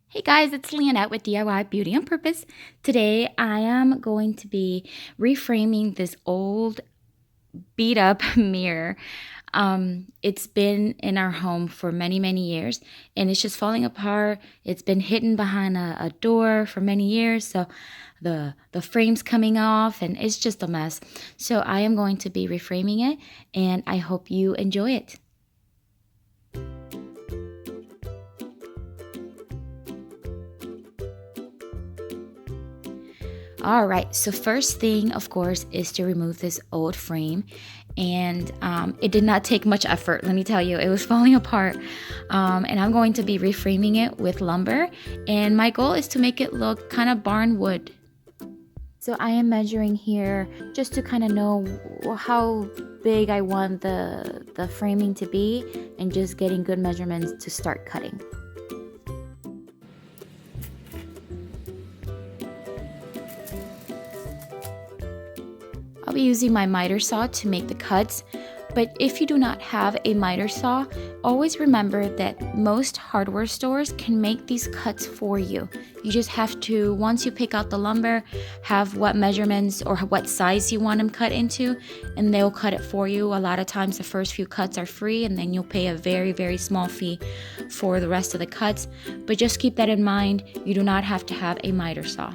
Hey guys, it's Leonette with DIY Beauty on Purpose. Today I am going to be reframing this old beat up mirror. It's been in our home for many years and it's just falling apart. It's been hidden behind a door for many years, so the frame's coming off and it's just a mess. So I am going to be reframing it and I hope you enjoy it. All right, so first thing, of course, is to remove this old frame. And it did not take much effort, let me tell you. It was falling apart. And I'm going to be reframing it with lumber. And my goal is to make it look kind of barnwood. So I am measuring here just to kind of know how big I want the framing to be and just getting good measurements to start cutting. I'll be using my miter saw to make the cuts, but if you do not have a miter saw, always remember that most hardware stores can make these cuts for you. You just have to, once you pick out the lumber, have what measurements or what size you want them cut into, and they'll cut it for you. A lot of times the first few cuts are free, and then you'll pay a very small fee for the rest of the cuts. But just keep that in mind, you do not have to have a miter saw.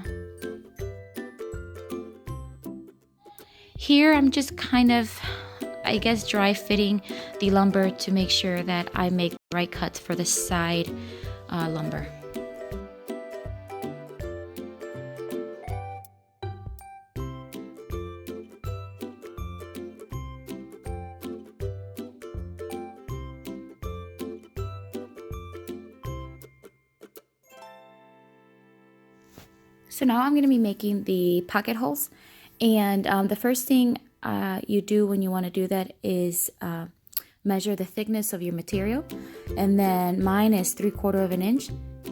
Here I'm just kind of, I guess, dry fitting the lumber to make sure that I make the right cuts for the side lumber. So now I'm going to be making the pocket holes. And the first thing you do when you want to do that is measure the thickness of your material. And then mine is 3/4 of an inch.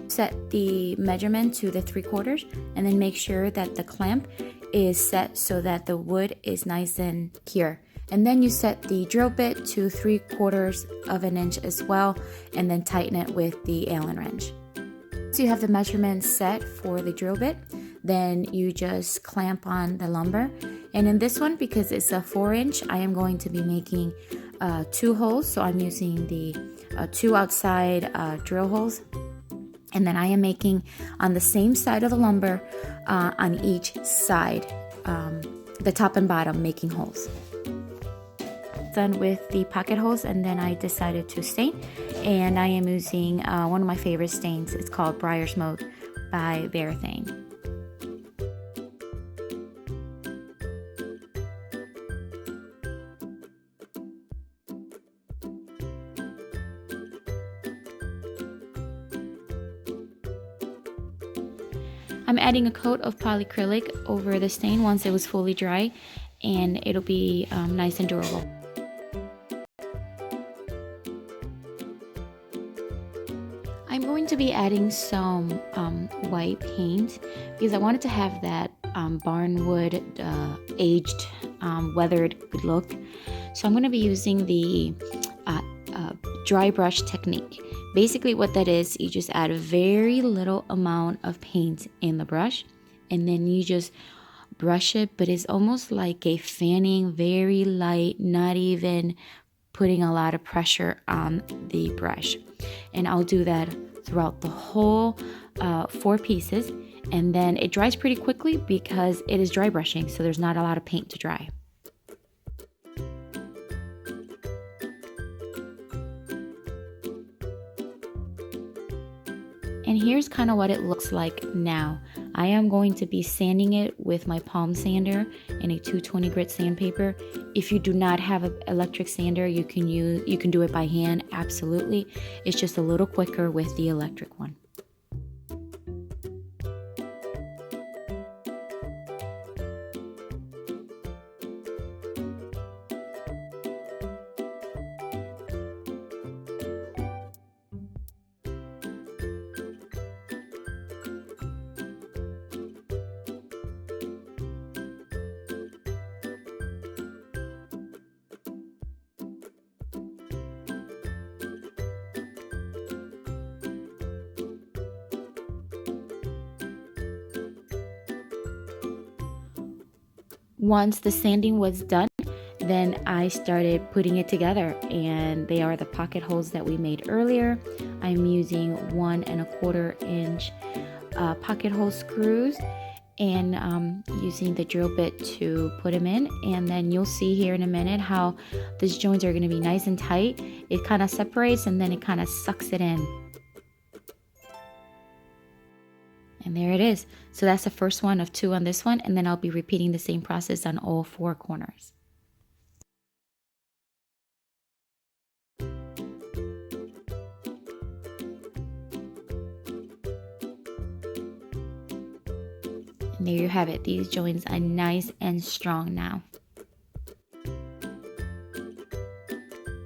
Set the measurement to the 3/4 and then make sure that the clamp is set so that the wood is nice and secure. And then you set the drill bit to 3/4 of an inch as well, and then tighten it with the Allen wrench. So you have the measurements set for the drill bit, then you just clamp on the lumber. And in this one, because it's a 4-inch, I am going to be making 2 holes. So I'm using the 2 outside drill holes. And then I am making on the same side of the lumber on each side, the top and bottom, making holes. Done with the pocket holes, and then I decided to stain, and I am using one of my favorite stains. It's called Briar Smoke by Reframe. I'm adding a coat of polyacrylic over the stain once it was fully dry, and it'll be nice and durable. I'm going to be adding some white paint because I wanted to have that barnwood aged weathered look. So I'm going to be using the dry brush technique. Basically what that is, you just add a very little amount of paint in the brush and then you just brush it, but it's almost like a fanning, very light, not even putting a lot of pressure on the brush. And I'll do that throughout the whole 4 pieces, and then it dries pretty quickly because it is dry brushing, so there's not a lot of paint to dry. And here's kind of what it looks like now. I am going to be sanding it with my palm sander and a 220 grit sandpaper. If you do not have an electric sander, you can do it by hand, absolutely. It's just a little quicker with the electric one. Once the sanding was done, then I started putting it together, and they are the pocket holes that we made earlier. I'm using 1 1/4 inch pocket hole screws, and using the drill bit to put them in. And then you'll see here in a minute how these joints are going to be nice and tight. It kind of separates and then it kind of sucks it in. And there it is. So that's the first one of 2 on this one, and then I'll be repeating the same process on all 4 corners. And there you have it. These joints are nice and strong now.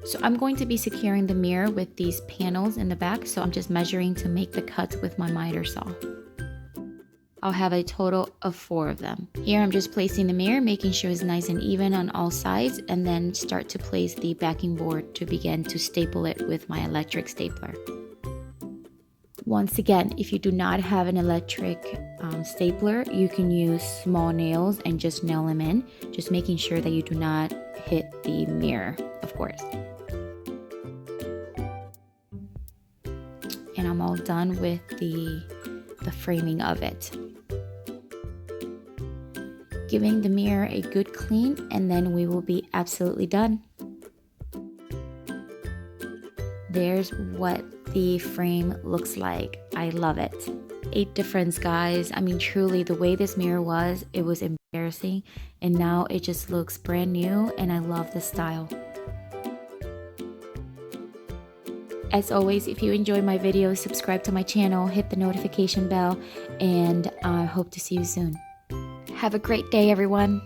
So I'm going to be securing the mirror with these panels in the back, so I'm just measuring to make the cuts with my miter saw. I'll have a total of 4 of them. Here I'm just placing the mirror, making sure it's nice and even on all sides, and then start to place the backing board to begin to staple it with my electric stapler. Once again, if you do not have an electric stapler, you can use small nails and just nail them in, just making sure that you do not hit the mirror, of course. And I'm all done with the framing of it. Giving the mirror a good clean, and then we will be absolutely done. There's what the frame looks like. I love it. 8 difference, guys. I mean, truly, the way this mirror was, it was embarrassing, and now it just looks brand new, and I love the style. As always, if you enjoy my videos, subscribe to my channel, hit the notification bell, and I hope to see you soon. Have a great day, everyone.